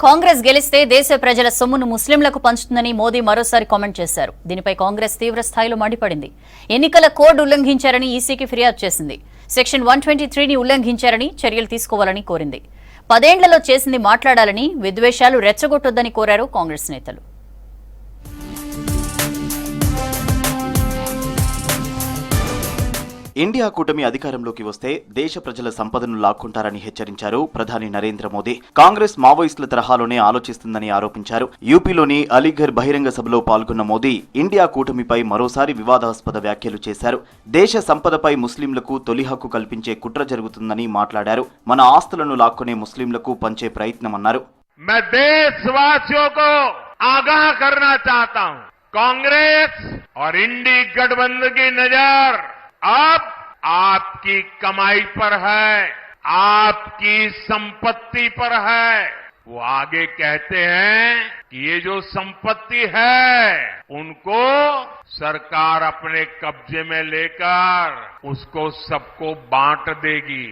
కాంగ్రెస్ గెలిస్తే దేశ ప్రజల సొమ్మును ముస్లింలకు పంచుతుందని మోదీ మరోసారి కామెంట్ చేశారు. దీనిపై కాంగ్రెస్ తీవ్ర స్థాయిలో మండిపడింది. ఎన్నికల కోడ్ ఉల్లంఘించారని ఈసీకి ఫిర్యాదు చేసింది. సెక్షన్ 123ని ఉల్లంఘించారని చర్యలు తీసుకోవాలని కోరింది. 10 ఏళ్లలో చేసింది మాట్లాడాలని, విద్వేషాలు రెచ్చగొట్టొద్దని కోరారు కాంగ్రెస్ నేతలు. ఇండియా కూటమి అధికారంలోకి వస్తే దేశ ప్రజల సంపదను లాక్కుంటారని హెచ్చరించారు ప్రధాని నరేంద్ర మోదీ. కాంగ్రెస్ మావోయిస్టుల తరహాలోనే ఆలోచిస్తుందని ఆరోపించారు. యూపీలోని అలీఘర్ బహిరంగ సభలో పాల్గొన్న మోదీ ఇండియా కూటమిపై మరోసారి వివాదాస్పద వ్యాఖ్యలు చేశారు. దేశ సంపదపై ముస్లింలకు తొలి హక్కు కల్పించే కుట్ర జరుగుతుందని మాట్లాడారు. మన ఆస్తులను లాక్కునే ముస్లింలకు పంచే ప్రయత్నమన్నారు. कांग्रेस और इंडी गठबंधन की नजर अब आपकी कमाई पर है, आपकी संपत्ति पर है। वो आगे कहते हैं कि ये जो संपत्ति है उनको सरकार अपने कब्जे में लेकर उसको सबको बांट देगी,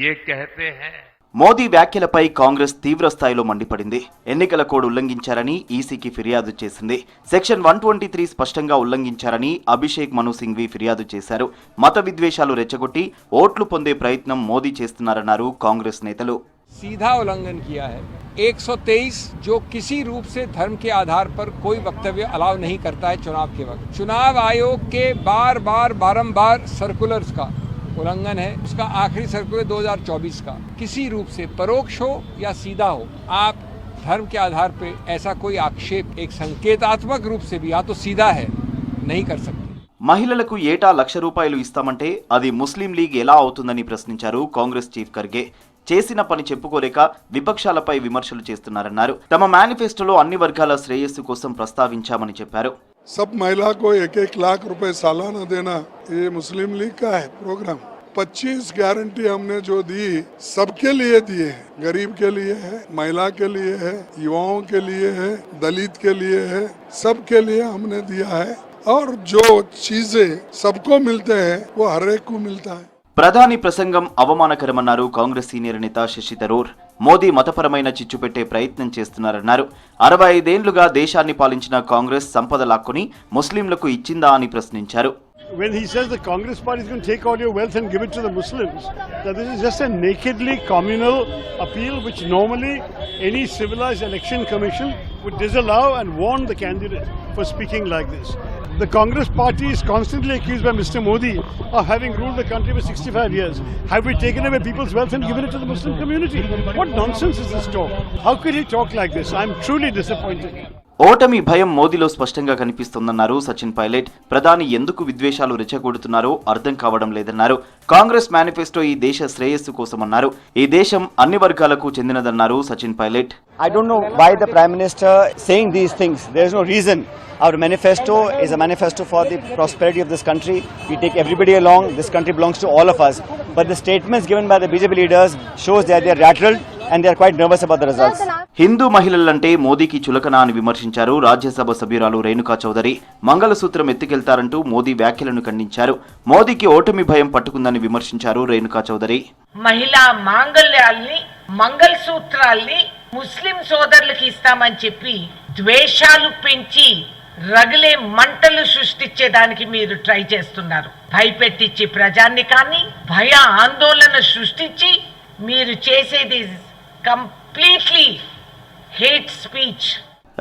ये कहते हैं. మోదీ వ్యాఖ్యలపై కాంగ్రెస్ తీవ్ర స్థాయిలో మండిపడింది. ఎన్నికల కోడ్ ఉల్లంఘించారని ఈసీకి ఫిర్యాదు చేసింది. సెక్షన్ 123 స్పష్టంగా ఉల్లంఘించారని అభిషేక్ మను సింఘ్వి ఫిర్యాదు చేశారు. మత విద్వేషాలు రెచ్చగొట్టి ఓట్లు పొందే ప్రయత్నం మోదీ చేస్తున్నారన్నారు కాంగ్రెస్ నేతలు. सीधा उल्लंघन किया है 123 जो किसी रूप से धर्म के आधार पर कोई वक्तव्य अलाउ नहीं करता है चुनाव के वक्त. चुनाव आयोग के बारंबार सर्कुलर्स का उल्लंघन है. उसका आखिरी सर्कुलर 2024 का किसी रूप से परोक्ष हो या सीधा हो, आप धर्म के आधार पर ऐसा कोई आक्षेप एक संकेतात्मक रूप से भी या तो सीधा है नहीं कर सकते. మహిళలకు ఏటా ₹1,00,000 ఇస్తామంటే అది ముస్లిం లీగ్ ఎలా అవుతుందని ప్రశ్నించారు కాంగ్రెస్ చీఫ్ ఖర్గే. చేసిన పని చెప్పుకోలేక విపక్షాలపై విమర్శలు చేస్తున్నారన్నారు. తమ మేనిఫెస్టోలో అన్ని వర్గాల శ్రేయస్సు కోసం ప్రస్తావించామని చెప్పారు. सब महिला को 1-1 लाख रुपए सालाना देना ये मुस्लिम लीग का है प्रोग्राम. 25 गारंटी हमने जो दी सबके लिए दिए हैं. गरीब के लिए है, महिला के लिए है, युवाओं के लिए है, दलित के लिए है, सबके लिए हमने दिया है. और जो चीजें सबको मिलते हैं वो हर एक को मिलता है. ప్రధాని ప్రసంగం అవమానకరమన్నారు కాంగ్రెస్ సీనియర్ నేత శశి థరూర్. మోదీ మతపరమైన చిచ్చు పెట్టే ప్రయత్నం చేస్తున్నారన్నారు. 65 ఏళ్లుగా దేశాన్ని పాలించిన కాంగ్రెస్ సంపద లాక్కుని ముస్లింలకు ఇచ్చిందా అని ప్రశ్నించారు. When he says the Congress party is going to take all your wealth and give it to the Muslims, that this is just a nakedly communal appeal which normally any civilized election commission would disallow and warn the candidate for speaking like this. The Congress party is constantly accused by Mr. Modi of having ruled the country for 65 years. Have we taken away people's wealth and given it to the Muslim community? What nonsense is this talk? How could he talk like this? I'm truly disappointed. ఓటమి భయం మోదీలో స్పష్టంగా కనిపిస్తోందన్నారు సచిన్ పైలట్. ప్రధాని ఎందుకు విద్వేషాలు రెచ్చగొడుతున్నారో అర్థం కావడం లేదన్నారు. Congress manifesto ఈ దేశ శ్రేయస్సు కోసమన్నారు. ఈ దేశం అన్ని వర్గాలకు చెందినదన్నారు Sachin Pilot. I don't know why the Prime Minister saying these things. There is no reason. Our manifesto is a manifesto for the prosperity of this country. We take everybody along. This country belongs to all of us. But the statements given by the BJP leaders shows that they are rattled and they are quite nervous about the results. Hindu మహిళలంటే మోదీకి చులకన అని విమర్శించారు రాజ్యసభ సభ్యురాలు రేణుకా చౌదరి. మంగళసూత్రం ఎత్తుకెళ్తారంటూ మోదీ వ్యాఖ్యలను ఖండించారు. మోదీకి ఓటమి భయం పట్టుకుందని విమర్శించారు రేణుకా చౌదరి. మహిళా మాంగళ్యాల్ని, మంగళసూత్రాల్ని ముస్లిం సోదరులకు ఇస్తామని చెప్పి ద్వేషాలు పెంచి రగిలే మంటలు సృష్టించేదానికి మీరు ట్రై చేస్తున్నారు. భయపెట్టించి ప్రజానికాన్ని భయ ఆందోళన సృష్టించి మీరు చేసేది కంప్లీట్లీ హేట్ స్పీచ్.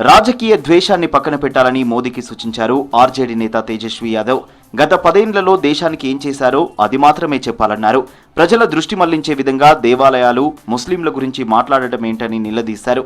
రాజకీయ ద్వేషాన్ని పక్కన పెట్టాలని మోదీకి సూచించారు ఆర్జేడీ నేత తేజస్వి యాదవ్. గత 10 ఏళ్లలో దేశానికి ఏం చేశారో అది మాత్రమే చెప్పాలన్నారు. ప్రజల దృష్టి మళ్లించే విధంగా దేవాలయాలు, ముస్లింల గురించి మాట్లాడటం ఏంటని నిలదీశారు.